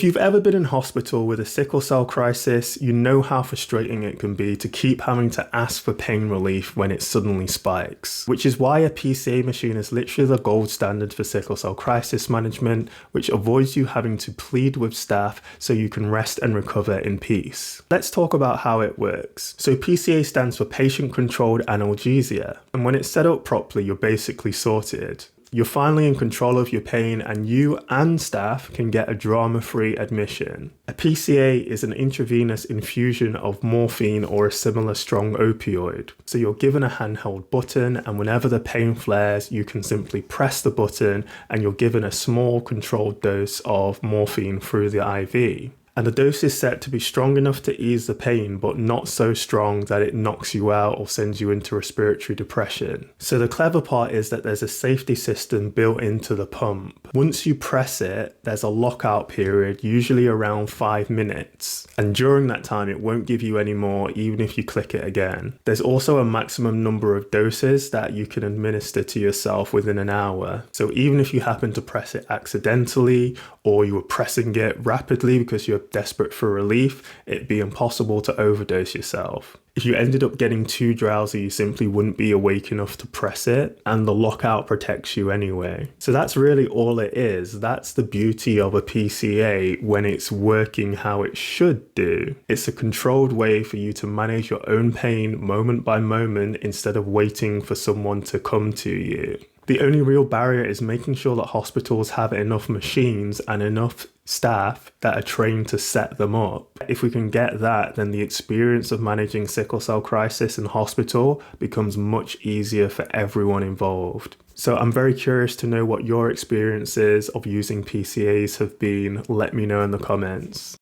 If you've ever been in hospital with a sickle cell crisis, you know how frustrating it can be to keep having to ask for pain relief when it suddenly spikes. Which is why a PCA machine is literally the gold standard for sickle cell crisis management, which avoids you having to plead with staff so you can rest and recover in peace. Let's talk about how it works. So PCA stands for Patient Controlled Analgesia, and when it's set up properly, you're basically sorted. You're finally in control of your pain, and you and staff can get a drama-free admission. A PCA is an intravenous infusion of morphine or a similar strong opioid. So you're given a handheld button, and whenever the pain flares, you can simply press the button and you're given a small controlled dose of morphine through the IV. And the dose is set to be strong enough to ease the pain, but not so strong that it knocks you out or sends you into respiratory depression. So the clever part is that there's a safety system built into the pump. Once you press it, there's a lockout period, usually around 5 minutes. And during that time, it won't give you any more, even if you click it again. There's also a maximum number of doses that you can administer to yourself within an hour. So even if you happen to press it accidentally, or you were pressing it rapidly because you're desperate for relief, it'd be impossible to overdose yourself. If you ended up getting too drowsy, you simply wouldn't be awake enough to press it, and the lockout protects you anyway. So that's really all it is. That's the beauty of a PCA when it's working how it should do. It's a controlled way for you to manage your own pain moment by moment instead of waiting for someone to come to you. The only real barrier is making sure that hospitals have enough machines and enough staff that are trained to set them up. If we can get that, then the experience of managing sickle cell crisis in hospital becomes much easier for everyone involved. So I'm very curious to know what your experiences of using PCAs have been. Let me know in the comments.